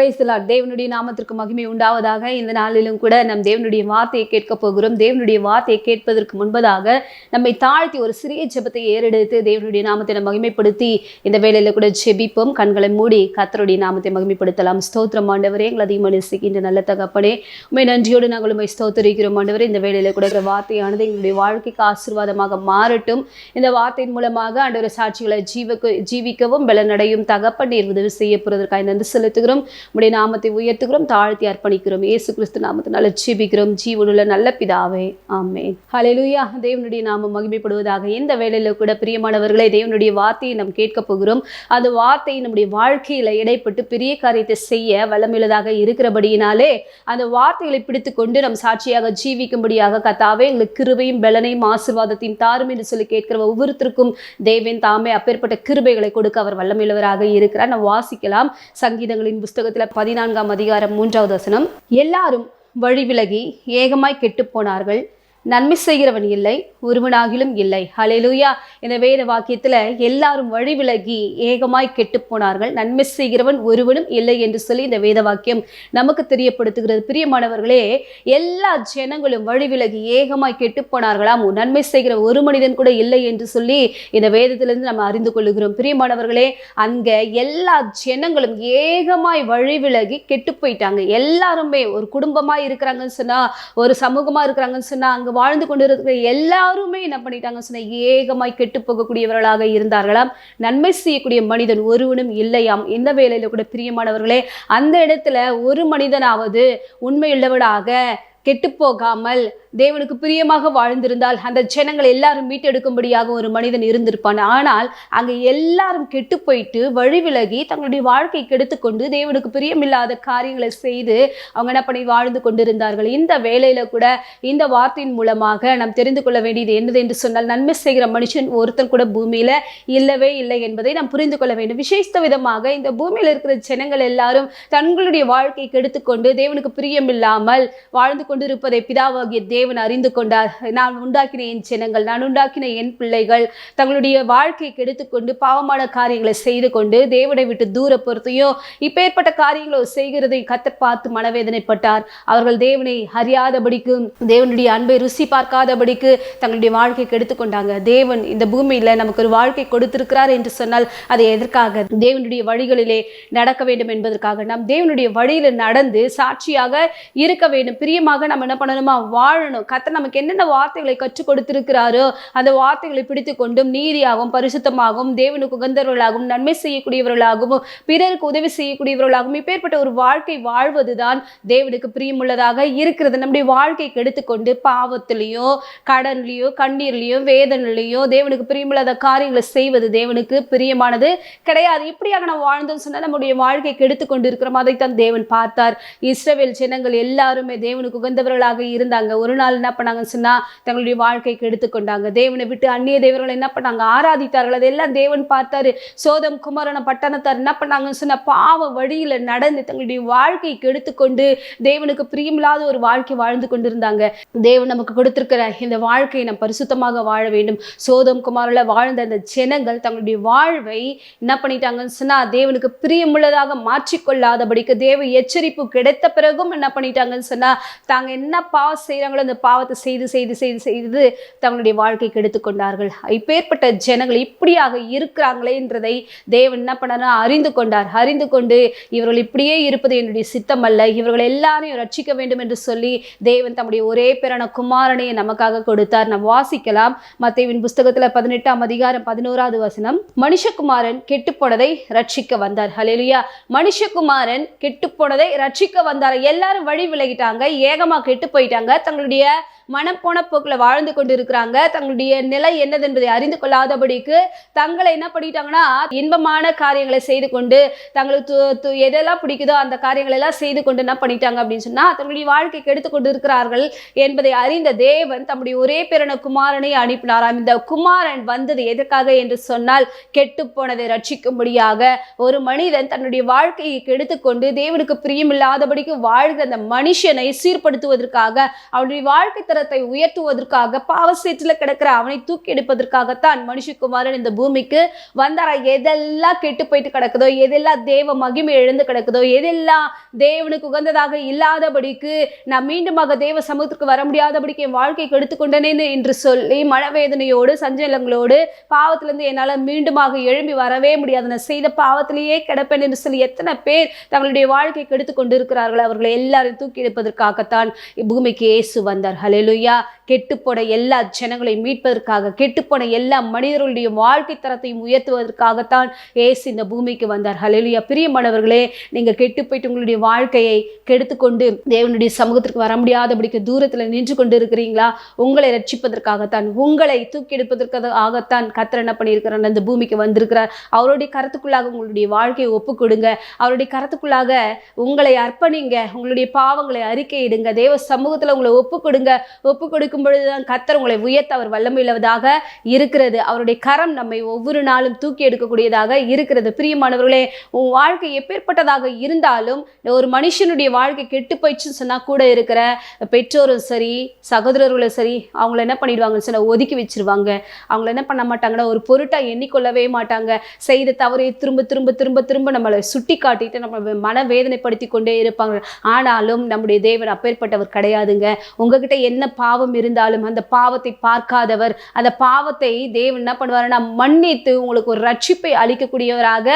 Praise the Lord. தேவனுடைய நாமத்திற்கு மகிமை உண்டாவதாக. இந்த நாளிலும் கூட நம் தேவனுடைய வார்த்தையை கேட்க போகிறோம். தேவனுடைய வார்த்தையை கேட்பதற்கு முன்பதாக நம்மை தாழ்த்தி ஒரு சிறிய ஜெபத்தை ஏறெடுத்து தேவனுடைய நாமத்தை நம்ம மகிமைப்படுத்தி இந்த வேளையில கூட ஜெபிப்போம். கண்களை மூடி கர்த்தருடைய நாமத்தை மகிமைப்படுத்தலாம். ஸ்தோத்திரம் ஆண்டவரே, எங்களை அதிகமாக நேசிக்கின்ற நல்ல தகப்பனே, உம்மை நன்றியோடு நாங்கள் உம்மை ஸ்தோத்திரிக்கிறோம் ஆண்டவரே. இந்த வேளையில கூட வார்த்தையானது எங்களுடைய வாழ்க்கைக்கு ஆசீர்வாதமாக மாறட்டும். இந்த வார்த்தையின் மூலமாக ஆண்டவரை சாட்சிகளை ஜீவிக்கவும் பலனடையும் தகப்பன் நீர் உதவி செய்ய போறதற்காக நன்றி செலுத்துகிறோம். உம்முடைய நாமத்தை உயர்த்துகிறோம், தாழ்த்தி அர்ப்பணிக்கிறோம். இயேசு கிறிஸ்து நாமத்தினால ஜெபிக்கிறோம் ஜீவனுள்ள நல்ல பிதாவே, ஆமென். ஹல்லேலூயா. தேவனுடைய நாமம் மகிமைப்படுவதாக. இந்த வேளையில கூட பிரியமானவர்களே, தேவனுடைய வார்த்தையை நாம் கேட்க போகிறோம். அந்த வார்த்தை நம்முடைய வாழ்க்கையில இடைப்பட்டு பெரிய காரியத்தை செய்ய வல்லமையுள்ளதாக இருக்கிறபடியினாலே அந்த வார்த்தைகளை பிடித்து கொண்டு நம் சாட்சியாக ஜீவிக்கும்படியாக கர்த்தாவே எங்களுக்கு கிருபையும் பலனையும் ஆசீர்வாதத்தையும் தாரும் என்று சொல்லி கேட்கிற ஒவ்வொருத்தருக்கும் தேவன் தாமே அப்பேற்பட்ட கிருபைகளை கொடுக்க அவர் வல்லமையுள்ளவராக இருக்கிறார். நாம் வாசிக்கலாம். சங்கீதங்களின் புஸ்தகத்தில் 14ஆம் அதிகாரம் 3வது வசனம். எல்லாரும் வழி விலகி ஏகமாய் கெட்டு போனார்கள், நன்மை செய்கிறவன் இல்லை, ஒருவனாகிலும் இல்லை. ஹல்லேலூயா. இந்த வேத வாக்கியத்துல எல்லாரும் வழி விலகி ஏகமாய் கெட்டு போனார்கள், நன்மை செய்கிறவன் ஒருவனும் இல்லை என்று சொல்லி இந்த வேத வாக்கியம் நமக்கு தெரியப்படுத்துகிறது. பிரியமானவர்களே, எல்லா ஜனங்களும் வழி விலகி ஏகமாய் கெட்டு போனார்களாம், நன்மை செய்கிற ஒரு மனிதன் கூட இல்லை என்று சொல்லி இந்த வேதத்திலிருந்து நம்ம அறிந்து கொள்ளுகிறோம். பிரியமானவர்களே, அங்க எல்லா ஜனங்களும் ஏகமாய் வழி விலகி கெட்டு போயிட்டாங்க. எல்லாருமே ஒரு குடும்பமா இருக்கிறாங்கன்னு சொன்னா, ஒரு சமூகமா இருக்கிறாங்கன்னு சொன்னா, அங்க வாழ்ந்து கொண்டிருக்கிற எல்லாருமே என்ன பண்ணிட்டாங்க சொன்ன ஏகமாய் கெட்டு போகக்கூடியவர்களாக இருந்தார்களாம். நன்மை செய்யக்கூடிய மனிதன் ஒருவனும் இல்லையாம். இந்த வேளையில கூட பிரியமானவர்களே, அந்த இடத்துல ஒரு மனிதனாவது உண்மையுள்ளவனாக கெட்டு போகாமல் தேவனுக்கு பிரியமாக வாழ்ந்திருந்தால் அந்த ஜனங்கள் எல்லாரும் மீட்டெடுக்கும்படியாக ஒரு மனிதன் இருந்திருப்பான். ஆனால் அங்கே எல்லாரும் கெட்டு போயிட்டு வழி விலகி தங்களுடைய வாழ்க்கை கெடுத்துக்கொண்டு தேவனுக்கு பிரியமில்லாத காரியங்களை செய்து அவங்க என்ன பண்ணி வாழ்ந்து கொண்டிருந்தார்கள். இந்த வேளையில கூட இந்த வார்த்தையின் மூலமாக நாம் தெரிந்து கொள்ள வேண்டியது என்னது என்று சொன்னால், நன்மை செய்கிற மனுஷன் ஒருத்தன் கூட பூமியில இல்லவே இல்லை என்பதை நாம் புரிந்து கொள்ள வேண்டும். விசேஷ விதமாக இந்த பூமியில் இருக்கிற ஜனங்கள் எல்லாரும் தங்களுடைய வாழ்க்கை கெடுத்துக்கொண்டு தேவனுக்கு பிரியமில்லாமல் வாழ்ந்து கொண்டிருப்பதை பிதாவாகிய தேவன் அறிந்து கொண்டார். நான் உண்டாக்கின என் ஜனங்கள், நான் உண்டாக்கின என் பிள்ளைகள் தங்களுடைய வாழ்க்கையை கெடுத்துக்கொண்டு பாவமான காரியங்களை செய்து கொண்டு தேவனை விட்டு தூர பொறுத்தையும் இப்பேற்பட்ட காரியங்களை செய்கிறதை கர்த்தர் பார்த்து மனவேதனைப்பட்டார். அவர்கள் தேவனை அறியாதபடிக்கு, தேவனுடைய அன்பை ருசி பார்க்காதபடிக்கு தங்களுடைய வாழ்க்கையை கெடுத்துக்கொண்டாங்க. தேவன் இந்த பூமியில நமக்கு ஒரு வாழ்க்கை கொடுத்திருக்கிறார் என்று சொன்னால் அதை எதற்காக? தேவனுடைய வழிகளிலே நடக்க வேண்டும் என்பதற்காக. நாம் தேவனுடைய வழியில நடந்து சாட்சியாக இருக்க வேண்டும். பிரியமாக நம்ம என்ன பண்ணணுமா? வாழணும். கர்த்தர் நமக்கு என்னென்ன வார்த்தைகளை கற்றுக் கொடுத்திருக்கிறாரோ அந்த வார்த்தைகளை பிடித்து கொண்டும் நீதியாகவும் பரிசுத்தமாகவும் தேவனுக்கு உகந்தவர்களாகவும் நன்மை செய்யக்கூடியவர்களாகவும் பிறருக்கு உதவி செய்யக்கூடியவர்களாகவும் இப்பேற்பட்ட ஒரு வாழ்க்கை வாழ்வதுதான் தேவனுக்கு பிரியமுள்ளதாக இருக்கிறது. நம்முடைய வாழ்க்கை கெடுத்துக்கொண்டு பாவத்திலேயோ கடன்லையோ கண்ணீர்லையோ வேதனையிலையோ தேவனுக்கு பிரியமுள்ளத காரியங்களை செய்வது தேவனுக்கு பிரியமானது கிடையாது. இப்படியாக நம்ம வாழ்ந்தோம்னு சொன்னால் நம்முடைய வாழ்க்கை கெடுத்துக்கொண்டு இருக்கிறோம். அதைத்தான் தேவன் பார்த்தார். இஸ்ரவேல் ஜனங்கள் எல்லாருமே தேவனுக்கு உகந்தவர்களாக இருந்தாங்க. ஒரு நாள் என்ன பண்ணாங்கன்னு சொன்னா தங்களுடைய வாழ்க்கைக்கு எடுத்துக்கொண்டாங்க. தேவனை விட்டு அந்நிய தேவர்களை என்ன பண்ணாங்க? ஆராதித்தார்கள். அதெல்லாம் தேவன் பார்த்தாரு. சோதம் குமாரன பட்டணத்தார் என்ன பண்ணாங்கன்னு சொன்னா பாவ வழியில நடந்து தங்களுடைய வாழ்க்கைக்கு எடுத்துக்கொண்டு தேவனுக்கு பிரியமில்லாத ஒரு வாழ்க்கை வாழ்ந்து கொண்டிருந்தாங்க. தேவன் நமக்கு கொடுத்திருக்கிற இந்த வாழ்க்கையை நாம் பரிசுத்தமாக வாழ வேண்டும். சோதம் குமாரில் வாழ்ந்த அந்த ஜனங்கள் தங்களுடைய வாழ்வை என்ன பண்ணிட்டாங்கன்னு சொன்னா தேவனுக்கு பிரியமுள்ளதாக மாற்றிக்கொள்ளாதபடிக்கு தேவ எச்சரிப்பு கிடைத்த பிறகும் என்ன பண்ணிட்டாங்கன்னு சொன்னா தாங்க என்ன பாவம் செய்கிறாங்களோ அந்த பாவத்தை செய்து செய்து செய்து செய்து தங்களுடைய வாழ்க்கைக்கு எடுத்துக்கொண்டார்கள். இப்பேற்பட்ட ஜனங்கள் இப்படியாக இருக்கிறாங்களே என்றதை தேவன் என்ன பண்ணார்? அறிந்து கொண்டார். அறிந்து கொண்டு இவர்கள் இப்படியே இருப்பது என்னுடைய சித்தம் அல்ல, இவர்கள் எல்லாரையும் ரட்சிக்க வேண்டும் என்று சொல்லி தேவன் தம்முடைய ஒரே பேரான குமாரனையை நமக்காக கொடுத்தார். நாம் வாசிக்கலாம். மத்தேயுவின் புஸ்தகத்துல 18ஆம் அதிகாரம் 11வது வசனம். மனுஷகுமாரன் கெட்டு போனதை ரட்சிக்க வந்தார். ஹல்லேலூயா. மனுஷகுமாரன் கெட்டு போனதை ரட்சிக்க வந்தார். எல்லாரும் வழி விலகிட்டாங்க, ஏகமா கெட்டு போயிட்டாங்க. தங்களுடைய மனம் போன போக்கில் வாழ்ந்து கொண்டு இருக்கிறாங்க. தங்களுடைய நிலை என்னது என்பதை அறிந்து கொள்ளாதபடிக்கு தங்களை என்ன பண்ணிட்டாங்கன்னா இன்பமான காரியங்களை செய்து கொண்டு தங்களுக்கு எதெல்லாம் பிடிக்குதோ அந்த காரியங்களை எல்லாம் செய்து கொண்டு என்ன பண்ணிட்டாங்க அப்படின்னு சொன்னா தங்களுடைய வாழ்க்கைக்கு எடுத்து கொண்டு இருக்கிறார்கள் என்பதை அறிந்த தேவன் தம்முடைய ஒரே பேரான குமாரனை அனுப்பினாராம். இந்த குமாரன் வந்தது எதற்காக என்று சொன்னால் கெட்டு போனதை ரட்சிக்கும்படியாக. ஒரு மனிதன் தன்னுடைய வாழ்க்கையை கெடுத்துக்கொண்டு தேவனுக்கு பிரியமில்லாதபடிக்கு வாழ்கிற அந்த மனுஷனை சீர்படுத்துவதற்காக, அவனுடைய வாழ்க்கை தர தரத்தை உயர்த்துவதற்காக பாவ சேற்றில கிடக்கிற அவனை தூக்கி எடுப்பதற்காகத்தான் மனுஷகுமாரன் இந்த பூமிக்கு வந்தாரா. எதெல்லாம் கெட்டு போயிட்டு கிடக்குதோ, எதெல்லாம் தேவ மகிமை எழுந்து கிடக்குதோ, எதெல்லாம் தேவனுக்கு உகந்ததாக இல்லாதபடிக்கு நான் மீண்டுமாக தேவ சமூகத்துக்கு வர முடியாதபடிக்கு என் வாழ்க்கை கெடுத்துக்கொண்டனேன்னு என்று சொல்லி மனவேதனையோடு சஞ்சலங்களோடு பாவத்திலிருந்து என்னால் மீண்டுமாக எழும்பி வரவே முடியாது, நான் செய்த பாவத்திலேயே கிடப்பேன் என்று சொல்லி எத்தனை பேர் தங்களுடைய வாழ்க்கை கெடுத்து கொண்டு இருக்கிறார்கள். அவர்களை எல்லாரையும் தூக்கி எடுப்பதற்காகத்தான் பூமிக்கு இயேசு வந்தார். ஹல்லேலூயா. கெட்டுப்போன எல்லா ஜனங்களையும் மீட்பதற்காக, கெட்டுப்போன எல்லா மனிதர்களுடைய வாழ்க்கை தரத்தையும் உயர்த்துவதற்காகத்தான் இயேசு இந்த பூமிக்கு வந்தார். ஹல்லேலூயா. பிரியமானவர்களே, நீங்க கெட்டு போயிட்டு உங்களுடைய வாழ்க்கையை கெடுத்துக்கொண்டு தேவனுடைய சமூகத்திற்கு வர முடியாதபடிக்கு தூரத்தில் நின்று கொண்டு இருக்கிறீங்களா? உங்களை ரட்சிப்பதற்காகத்தான், உங்களை தூக்கி எடுப்பதற்காகத்தான் கர்த்தர் என்ன பண்ணியிருக்கிறார், அந்த பூமிக்கு வந்திருக்கிறார். அவருடைய கரத்துக்குள்ளாக உங்களுடைய வாழ்க்கையை ஒப்பு கொடுங்க. அவருடைய கரத்துக்குள்ளாக உங்களை அர்ப்பணிங்க. உங்களுடைய பாவங்களை அறிக்கையிடுங்க. தேவ சமூகத்தில் உங்களை ஒப்பு கொடுங்க. ஒப்பு கொடுக்கும் பொழுதுதான் கர்த்தர் உங்களை உயர்த்த அவர் வல்லமையுள்ளதாக இருக்கிறது. அவருடைய கரம் நம்மை ஒவ்வொரு நாளும் தூக்கி எடுக்கக்கூடியதாக இருக்கிறது. பிரியமானவர்களே, உன் வாழ்க்கை எப்பேற்பட்டதாக இருந்தாலும் ஒரு மனுஷனுடைய வாழ்க்கை கெட்டு போயிடுச்சுன்னு சொன்னா கூட இருக்கிற பெற்றோரும் சரி, சகோதரர்களும் சரி, அவங்கள என்ன பண்ணிடுவாங்கன்னு சொன்னா ஒதுக்கி வச்சிருவாங்க. அவங்கள என்ன பண்ண மாட்டாங்கன்னா ஒரு பொருட்டா எண்ணிக்கொள்ளவே மாட்டாங்க. செய்த தவறை திரும்ப திரும்ப திரும்ப திரும்ப நம்மளை சுட்டி காட்டிட்டு நம்ம மனவேதனைப்படுத்தி கொண்டே இருப்பாங்க. ஆனாலும் நம்முடைய தேவன் அப்பேற்பட்டவர் கிடையாதுங்க. உங்ககிட்ட என்ன பாவம் இருந்தாலும் அந்த பாவத்தை பார்க்காதவர். அந்த பாவத்தை தேவன் என்ன பண்ணுவாருன்னா மன்னித்து உங்களுக்கு ஒரு ரட்சிப்பை அளிக்கக்கூடியவராக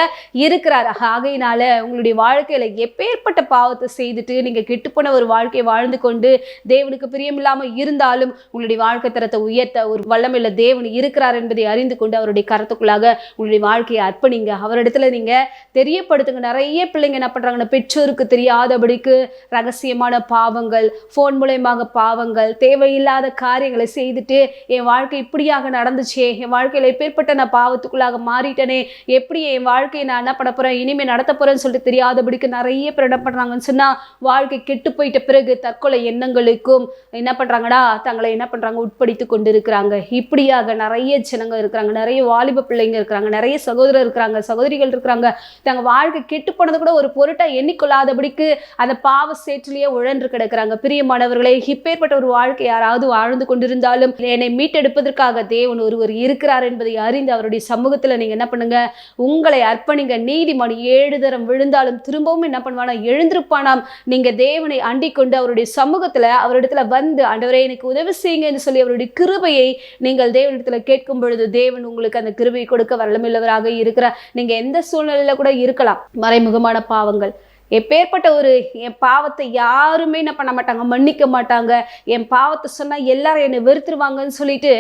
இருக்கிறார். ஆகையினால உங்களுடைய வாழ்க்கையில எப்பேற்பட்ட பாவத்தை செய்துட்டு நீங்க கெட்டுப்போன ஒரு வாழ்க்கையை வாழ்ந்து கொண்டு தேவனுக்கு பிரியமில்லாம இருந்தாலும் உங்களுடைய வாழ்க்கை தரத்தை உயர்த்த ஒரு வல்லமையுள்ள தேவன் இருக்கிறார் என்பதை அறிந்து கொண்டு அவருடைய கரத்துக்குள்ளாக உங்களுடைய வாழ்க்கையை அர்ப்பணிங்க. அவரிடத்துல நீங்க தெரியப்படுத்துங்க. நிறைய பிள்ளைங்க என்ன பண்றாங்கன்னா பெற்றோருக்கு தெரியாதபடிக்கு ரகசியமான பாவங்கள், போன் மூலயமாக பாவங்கள், தேவையில்லாத காரியங்களை செய்துட்டு என் வாழ்க்கை இப்படியாக நடந்துச்சே, என் வாழ்க்கையில எப்பேற்பட்ட நான் பாவத்துக்குள்ளாக மாறிட்டனே, எப்படி என் வாழ்க்கையை நான் என்ன பண்ண போறேன், இனிமே நடத்த போறேன்னு சொல்லிட்டு தெரியாதபடிக்கு நிறைய பேர் என்ன பண்றாங்கன்னு சொன்னா வாழ்க்கை கெட்டு போயிட்ட பிறகு தற்கொலை எண்ணங்களுக்கும் என்ன பண்றாங்கடா தங்களை என்ன பண்றாங்க உட்படுத்தி கொண்டு இருக்கிறாங்க. இப்படியாக நிறைய ஜனங்க இருக்கிறாங்க, நிறைய வாலிப பிள்ளைங்க இருக்கிறாங்க, நிறைய சகோதரர் இருக்கிறாங்க, சகோதரிகள் இருக்கிறாங்க. தங்க வாழ்க்கை கெட்டு போனது கூட ஒரு பொருட்டா எண்ணிக்கொள்ளாதபடிக்கு அந்த பாவ சேற்றிலேயே உழன்று கிடக்கிறாங்க. பிரியமானவர்களே, இப்பேற்பட்ட ஒரு வாழ்க்கை யாராவது வாழ்ந்து கொண்டிருந்தாலும் என்னை மீட்டெடுப்பதற்காக தேவன் ஒருவர் இருக்கிறார் என்பதை அறிந்து அவருடைய சமூகத்துல நீங்க என்ன பண்ணுங்க, உங்களை அர்ப்பணிங்க. நீதிமான் 7 தரம் விழுந்தாலும் திரும்பவும் என்ன பண்ணுவானா, எழுந்திருப்பானாம். நீங்க தேவனை அண்டிக் கொண்டு அவருடைய சமூகத்துல அவரிடத்துல வந்து ஆண்டவரே எனக்கு உதவி செய்யுங்க என்று சொல்லி அவருடைய கிருபையை நீங்கள் தேவனிடத்துல கேட்கும் பொழுது தேவன் உங்களுக்கு அந்த கிருபையை கொடுக்க வல்லமையுள்ளவராக இருக்கிறார். நீங்க எந்த சூழ்நிலையில கூட இருக்கலாம். மறைமுகமான பாவங்கள், எப்பேற்பட்ட ஒரு என் பாவத்தை யாருமே என்ன பண்ண மாட்டாங்க, மன்னிக்க மாட்டாங்க. என் பாவத்தை சொன்னா எல்லாரும் என்னை வெறுத்துருவாங்கன்னு சொல்லிட்டு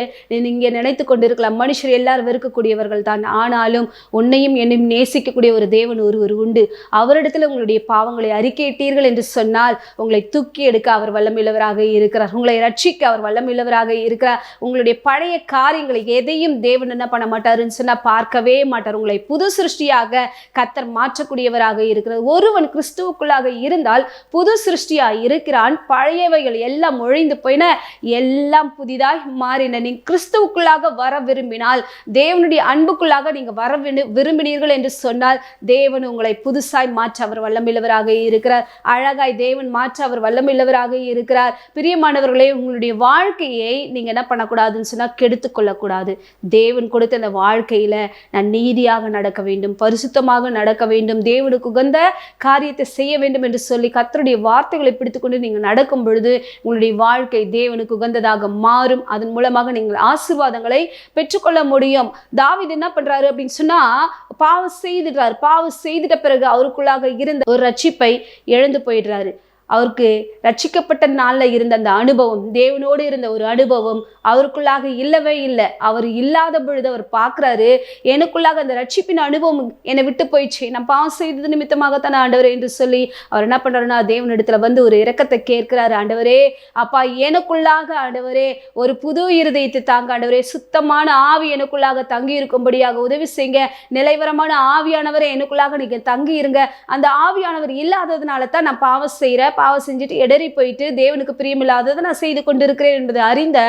நீங்க நினைத்து கொண்டு இருக்கலாம். மனுஷர் எல்லாரும் வெறுக்கக்கூடியவர்கள் தான். ஆனாலும் உன்னையும் என்னையும் நேசிக்கக்கூடிய ஒரு தேவன் ஒருவர் உண்டு. அவரிடத்துல உங்களுடைய பாவங்களை அறிக்கையிட்டீர்கள் என்று சொன்னால் உங்களை தூக்கி எடுக்க அவர் வல்லமையுள்ளவராக இருக்கிறார். உங்களை ரட்சிக்க அவர் வல்லமையுள்ளவராக இருக்கிறார். உங்களுடைய பழைய காரியங்களை எதையும் தேவன் என்ன பண்ண மாட்டாருன்னு சொன்னா பார்க்கவே மாட்டார். உங்களை புது சிருஷ்டியாக கர்த்தர் மாற்றக்கூடியவராக இருக்கிறார். ஒருவன் கிறிஸ்துவுக்குள்ளாக இருந்தால் புது சிருஷ்டியா இருக்கிறான். பழையவைகள் எல்லாம் ஒழிந்து போயின, எல்லாம் புதிதாய் மாறின. நீங்க கிறிஸ்துவுக்குள்ளாக வர விரும்பினால், தேவனுடைய அன்புக்குள்ளாக நீங்க வர விரும்பினீர்கள் என்று சொன்னால் தேவன் உங்களை புதுசாய் மாற்ற அவர் வல்லமையுள்ளவராக இருக்கிறார். அழகாய் தேவன் மாற்ற அவர் வல்லமையுள்ளவராக இருக்கிறார். பிரியமானவர்களே, உங்களுடைய வாழ்க்கையை நீங்க என்ன பண்ணக்கூடாதுன்னு சொன்னா கெடுத்து கொள்ளக்கூடாது. தேவன் கொடுத்த அந்த வாழ்க்கையில நான் நீதியாக நடக்க வேண்டும், பரிசுத்தமாக நடக்க வேண்டும், தேவனுக்கு உகந்த காரியத்தை செய்ய வேண்டும் என்று சொல்லி கர்த்தருடைய வார்த்தைகளை பிடித்துக்கொண்டு நீங்க நடக்கும் பொழுது உங்களுடைய வாழ்க்கை தேவனுக்கு உகந்ததாக மாறும். அதன் மூலமாக நீங்கள் ஆசீர்வாதங்களை பெற்றுக்கொள்ள முடியும். தாவீது என்ன பண்றாரு அப்படின்னு சொன்னா பாவம் செய்துட்டார். பாவம் செய்துட்ட பிறகு அவருக்குள்ளாக இருந்த ஒரு ரட்சிப்பை இழந்து போயிடுறாரு. அவருக்கு ரட்சிக்கப்பட்ட நாளில் இருந்த அந்த அனுபவம், தேவனோடு இருந்த ஒரு அனுபவம் அவருக்குள்ளாக இல்லவே இல்லை. அவர் இல்லாத பொழுது அவர் பார்க்குறாரு, எனக்குள்ளாக அந்த ரட்சிப்பின் அனுபவம் என்னை விட்டு போயிடுச்சு, நான் பாவம் செய்தது நிமித்தமாகத்தானே ஆண்டவரே என்று சொல்லி அவர் என்ன பண்ணுறாருன்னா தேவனிடத்துல வந்து ஒரு இரக்கத்தை கேட்கிறாரு. ஆண்டவரே அப்பா, எனக்குள்ளாக ஆண்டவரே ஒரு புது இருதயத்தை தாங்க ஆண்டவரே, சுத்தமான ஆவி எனக்குள்ளாக தங்கி இருக்கும்படியாக உதவி செய்யுங்க. நிலைவரமான ஆவியானவரை எனக்குள்ளாக நீங்க தங்கி இருங்க. அந்த ஆவியானவர் இல்லாததுனால தான் நான் பாவம் செய்கிறேன், பாவம் செஞ்சுட்டு இடறி போயிட்டு தேவனுக்கு பிரியமில்லாததை நான் செய்து கொண்டிருக்கிறேன் என்பதை அறிந்த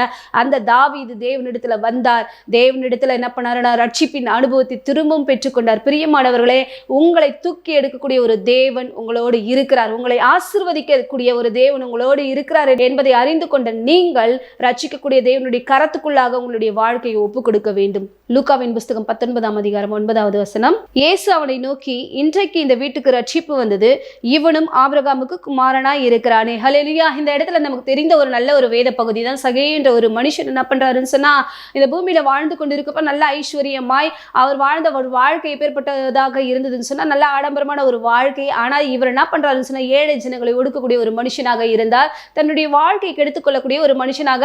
அந்த தாவீது தேவனிடத்துல வந்தார். தேவனிடத்துல என்ன பண்ணாருன்னா ரட்சிப்பின் அனுபவத்தை திரும்பவும் பெற்றுக்கொண்டார். பிரியமானவர்களே, உங்களை தூக்கி எடுக்கக்கூடிய ஒரு தேவன் உங்களோடு இருக்கிறார். உங்களை ஆசீர்வதிக்கக்கூடிய ஒரு தேவன் உங்களோடு இருக்கிறார் என்பதை அறிந்து கொண்ட நீங்கள் ரட்சிக்கக்கூடிய தேவனுடைய கரத்துக்குள்ளாக உங்களுடைய வாழ்க்கையை ஒப்பு கொடுக்க வேண்டும். லூக்காவின் புஸ்தகம் 19ஆம் அதிகாரம் 9வது வசனம். இயேசு அவனை நோக்கி, இன்றைக்கு இந்த வீட்டுக்கு ரட்சிப்பு வந்தது, இவனும் ஆபிரகாமுக்கு குமாரனாய் இருக்கிறானே. ஹல்லேலூயா. இந்த இடத்துல நமக்கு தெரிந்த ஒரு நல்ல ஒரு வேத பகுதி தான். சகேயு என்ற ஒரு மனுஷன் என்ன பண்றாருன்னு சொன்னா, இந்த பூமியில வாழ்ந்து கொண்டிருக்கப்ப நல்ல ஐஸ்வர்யமாய் அவர் வாழ்ந்த ஒரு வாழ்க்கை எப்பேற்பட்டதாக இருந்ததுன்னு சொன்னா, நல்ல ஆடம்பரமான ஒரு வாழ்க்கை. ஆனால் இவர் என்ன பண்றாருன்னு சொன்னா, ஏழை ஜனங்களை ஒடுக்கக்கூடிய ஒரு மனுஷனாக இருந்தார். தன்னுடைய வாழ்க்கையை கெடுத்துக்கொள்ளக்கூடிய ஒரு மனுஷனாக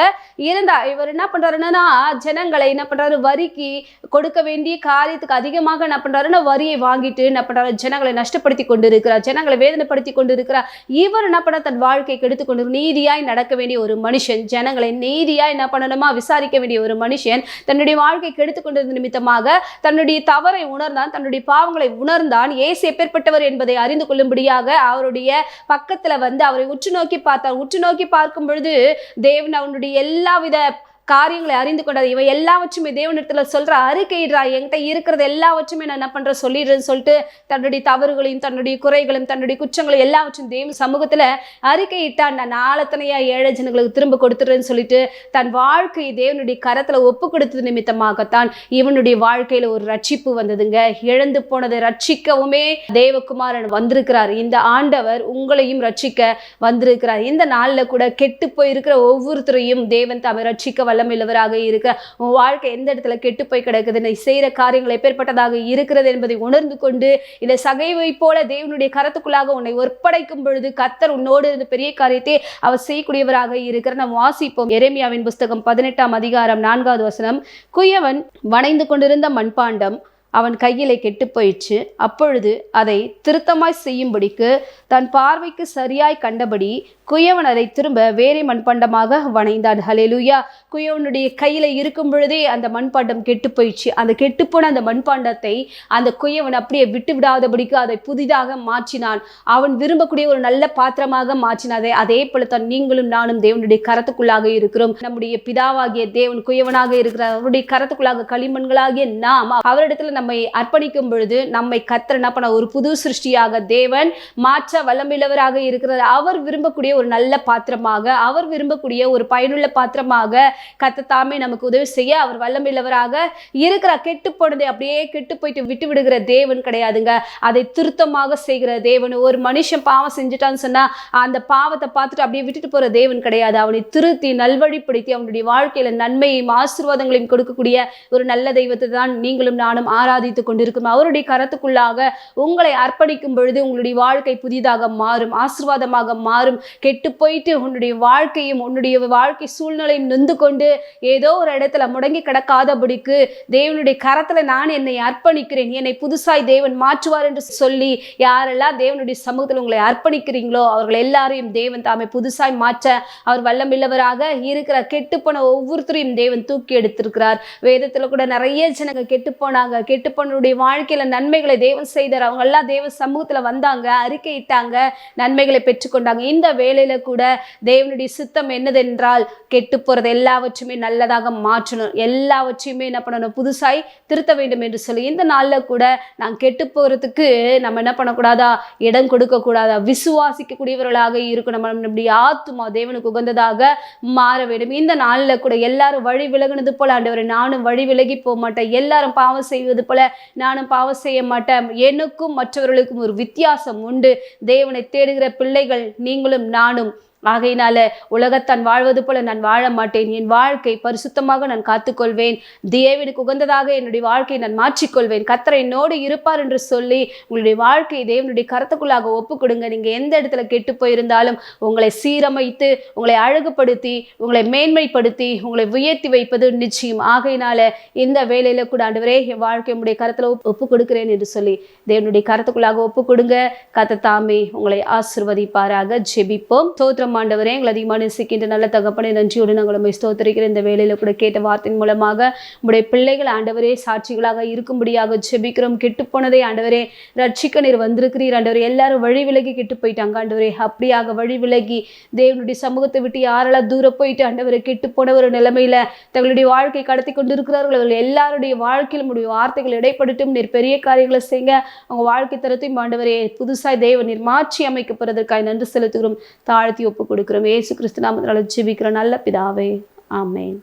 இருந்தார். இவர் என்ன பண்றாருன்னா, ஜனங்களை என்ன பண்றாரு, வரிக்கு கொடுக்க வேண்டிய காரியத்துக்கு அதிகமாக என்ன பண்றாருன்னா வரியை வாங்கிட்டு என்ன பண்றாரு, ஜனங்களை நஷ்டப்படுத்தி கொண்டிருக்கிறார், ஜனங்களை வேதனைப்படுத்தி கொண்டிருக்கிறார். இவர் என்ன பண்ண, தன் வாழ்க்கையை கெடுத்து கொண்டு நீதியாய் நடக்க வேண்டிய ஒரு மனுஷன், ஜனங்களை நீதியாய் என்ன பண்ணணுமா விசாரிக்க வேண்டிய ஒரு மனுஷன் தன்னுடைய வாழ்க்கை கெடுத்து கொண்டது நிமித்தமாக தன்னுடைய தவறை உணர்ந்தான், தன்னுடைய பாவங்களை உணர்ந்தான். இயேசு எப்பேற்பட்டவர் என்பதை அறிந்து கொள்ளும்படியாக அவருடைய பக்கத்துல வந்து அவரை உற்று நோக்கி பார்த்தார். உற்று நோக்கி பார்க்கும் பொழுது தேவன் அவனுடைய எல்லாவித காரியங்களை அறிந்து கொண்டார். இவை எல்லாவற்றுமே தேவனிடத்துல சொல்ற அறிக்கையிடுறா, என்கிட்ட இருக்கிறது எல்லாவற்றுமே நான் என்ன பண்ற சொல்லிடுறேன்னு சொல்லிட்டு தன்னுடைய தவறுகளையும் தன்னுடைய குறைகளையும் தன்னுடைய குற்றங்களையும் எல்லாவற்றும் தேவ சமூகத்துல அறிக்கையிட்டான். நான் நாளத்தனையா ஏழை ஜனங்களுக்கு திரும்ப கொடுத்துடுறேன்னு சொல்லிட்டு தன் வாழ்க்கையை தேவனுடைய கரத்துல ஒப்பு கொடுத்தது நிமித்தமாகத்தான் இவனுடைய வாழ்க்கையில ஒரு ரட்சிப்பு வந்ததுங்க. இழந்து போனதை ரட்சிக்கவுமே தேவகுமாரன் வந்திருக்கிறார். இந்த ஆண்டவர் உங்களையும் ரட்சிக்க வந்திருக்கிறார். இந்த நாள்ல கூட கெட்டு போயிருக்கிற ஒவ்வொருத்தரையும் தேவன் தாமே ரட்சிக்க வல்லமையுள்ளவராக இருக்கிற. உன் வாழ்க்கை எந்த இடத்துல கெட்டு போய் கிடக்குது, நீ செய்யற காரியங்கள் எப்பேற்பட்டதாக இருக்கிறது என்பதை உணர்ந்து கொண்டு இந்த சகைவை போல தேவனுடைய கரத்துக்குள்ளாக உன்னை ஒப்படைக்கும் பொழுது கர்த்தர் உன்னோடு இந்த பெரிய காரியத்தை அவர் செய்யக்கூடியவராக இருக்கிற. நாம் வாசிப்போம். எரேமியாவின் புஸ்தகம் 18ஆம் அதிகாரம் 4வது வசனம். குயவன் வணைந்து கொண்டிருந்த மண்பாண்டம் அவன் கையிலே கெட்டு போயிடுச்சு. அப்பொழுது அதை திருத்தமாய் செய்யும்படிக்கு தன் பார்வைக்கு சரியாய் கண்டபடி குயவன் அதை திரும்ப வேறே மண்பாண்டமாக வணைந்தான். ஹல்லேலூயா. குயவனுடைய கையில இருக்கும் பொழுதே அந்த மண்பாண்டம் கெட்டு போயிடுச்சு. அந்த கெட்டுப்போன அந்த மண்பாண்டத்தை அந்த குயவன் அப்படியே விட்டு விடாதபடிக்கு அதை புதிதாக மாற்றினான். அவன் விரும்பக்கூடிய ஒரு நல்ல பாத்திரமாக மாற்றினாதே. அதே போல தான் நீங்களும் நானும் தேவனுடைய கரத்துக்குள்ளாக இருக்கிறோம். நம்முடைய பிதாவாகிய தேவன் குயவனாக இருக்கிறார். அவருடைய கரத்துக்குள்ளாக களிமண்களாகிய நாம் அவரிடத்துல நம்மை அர்ப்பணிக்கும் பொழுது நம்மை கர்த்தர் என்ன பண்ண, ஒரு புது சிருஷ்டியாக தேவன் மாற்ற வல்லமையுள்ளவராக இருக்கிறார். அவர் விரும்பக்கூடிய ஒரு நல்ல பாத்திரமாக, அவர் விரும்பக்கூடிய ஒரு பயனுள்ள பாத்திரமாக கர்த்தர் தாமே நமக்கு உதவி செய்ய அவர் வல்லமையுள்ளவராக இருக்கிறார். கெட்டு போனதை அப்படியே கெட்டு போயிட்டு விட்டு விடுகிற தேவன் கிடையாதுங்க. அதை திருத்தமாக செய்கிற தேவன். ஒரு மனுஷன் பாவம் செஞ்சுட்டான்னு சொன்னா அந்த பாவத்தை பார்த்துட்டு அப்படியே விட்டுட்டு போற தேவன் கிடையாது. அவனை திருத்தி நல்வழிப்படுத்தி அவனுடைய வாழ்க்கையில நன்மையும் ஆசீர்வாதங்களையும் கொடுக்கக்கூடிய ஒரு நல்ல தெய்வத்தை தான் நீங்களும் நானும் ஆராதித்துக் கொண்டிருக்கும். அவருடைய கரத்துக்குள்ளாக உங்களை அர்ப்பணிக்கும் பொழுது உங்களுடைய வாழ்க்கை புதிதாக மாறும், ஆசீர்வாதமாக மாறும். கெட்டு போயிட்டு உன்னுடைய வாழ்க்கையும் உன்னுடைய வாழ்க்கை சூழ்நிலையும் நொந்து கொண்டு ஏதோ ஒரு இடத்துல முடங்கி கிடக்காதபடிக்கு தேவனுடைய கரத்துல நான் என்னை அர்ப்பணிக்கிறேன், என்னை புதுசாய் தேவன் மாற்றுவார் என்று சொல்லி யாரெல்லாம் தேவனுடைய சமூகத்தில் உங்களை அர்ப்பணிக்கிறீங்களோ அவர்கள் எல்லாரையும் தேவன் தாமே புதுசாய் மாற்ற அவர் வல்லமில்லவராக இருக்கிறார். கெட்டு போன ஒவ்வொருத்தரையும் தேவன் தூக்கி எடுத்திருக்கிறார். வேதத்துல கூட நிறைய ஜனங்க கெட்டு போனாங்க. கெட்டு போனவருடைய வாழ்க்கையில நன்மைகளை தேவன் செய்தார். அவங்க எல்லாம் தேவ சமூகத்துல வந்தாங்க, அறிக்கையிட்டாங்க, நன்மைகளை பெற்றுக்கொண்டாங்க. இந்த வேளையில கூட தேவனுடைய சித்தம் என்னதென்றால் கெட்டு போறது எல்லாவற்றையுமே நல்லதாக மாற்றணும், எல்லாவற்றையுமே என்ன பண்ணணும், புதுசாய் திருத்த வேண்டும் என்று சொல்லி இந்த நாள்ல கூட நான் கெட்டு போறதுக்கு நம்ம என்ன பண்ணக்கூடாதா, இடம் கொடுக்க கூடாதா, விசுவாசிக்கக்கூடியவர்களாக இருக்கணும். நம்முடைய ஆத்துமா தேவனுக்கு உகந்ததாக மாற வேண்டும். இந்த நாள்ல கூட எல்லாரும் வழி விலகினது போல ஆண்டவரே நானும் வழி விலகி போக மாட்டேன், எல்லாரும் பாவம் செய்வது போல நானும் பாவம் செய்ய மாட்டேன், எனக்கும் மற்றவர்களுக்கும் ஒரு வித்தியாசம் உண்டு. தேவனை தேடுகிற பிள்ளைகள் நீங்களும் நானும். ஆகையினால உலகத்தான் வாழ்வது போல நான் வாழ மாட்டேன், என் வாழ்க்கை பரிசுத்தமாக நான் காத்துக்கொள்வேன், தேவனுக்கு உகந்ததாக என்னுடைய வாழ்க்கையை நான் மாற்றிக்கொள்வேன், கர்த்தர் என்னோடு இருப்பார் என்று சொல்லி உங்களுடைய வாழ்க்கையை தேவனுடைய கரத்துக்குள்ளாக ஒப்பு கொடுங்க. நீங்க எந்த இடத்துல கெட்டு போயிருந்தாலும் உங்களை சீரமைத்து உங்களை அழகுபடுத்தி உங்களை மேன்மைப்படுத்தி உங்களை உயர்த்தி வைப்பது நிச்சயம். ஆகையினால இந்த வேலையில கூட ஆண்டவரே என் வாழ்க்கை உங்களுடைய கரத்துல ஒப்பு கொடுக்கிறேன் என்று சொல்லி தேவனுடைய கரத்துக்குள்ளாக ஒப்பு கொடுங்க. கர்த்தர் தாமே உங்களை ஆசீர்வதிப்பாராக. ஜெபிப்போம். ஸ்தோத்திரம் ஸ்தோத்திரம் ஆண்டவரே. எங்களை அதிகமாக நேசிக்கின்ற நல்ல தகப்பனை நன்றியோடு நாங்கள் உம்மை ஸ்தோத்திரிக்கிற இந்த வேளையில கூட கேட்ட வார்த்தையின் மூலமாக உம்முடைய பிள்ளைகள் ஆண்டவரே சாட்சிகளாக இருக்கும்படியாக ஜெபிக்கிறோம். கெட்டுப்போனதை ஆண்டவரே ரட்சிக்க நீர் வந்திருக்கிறீர் ஆண்டவரே. எல்லாரும் வழி விலகி கெட்டு போயிட்டாங்க ஆண்டவரே. அப்படியாக வழி விலகி தேவனுடைய சமூகத்தை விட்டு யாரெல்லாம் தூரம் போயிட்டு ஆண்டவரை கெட்டு போன ஒரு நிலைமையில தங்களுடைய வாழ்க்கை கடத்தி கொண்டு இருக்கிறார்கள், அவர்கள் எல்லாருடைய வாழ்க்கையிலும் உடைய வார்த்தைகள் இடைப்படட்டும். நீர் பெரிய காரியங்களை செய்யுங்க. அவங்க வாழ்க்கை தரத்தையும் ஆண்டவரே புதுசாய் தேவன் நீர் மாற்றி அமைக்கப்படுவதற்காக நன்றி செலுத்துகிறோம். தாழ்த்தி ஒப்பு கொடுக்கிறோம். இயேசு கிறிஸ்து நாமத்தினால ஜெபிக்கிற நல்ல பிதாவே, ஆமென்.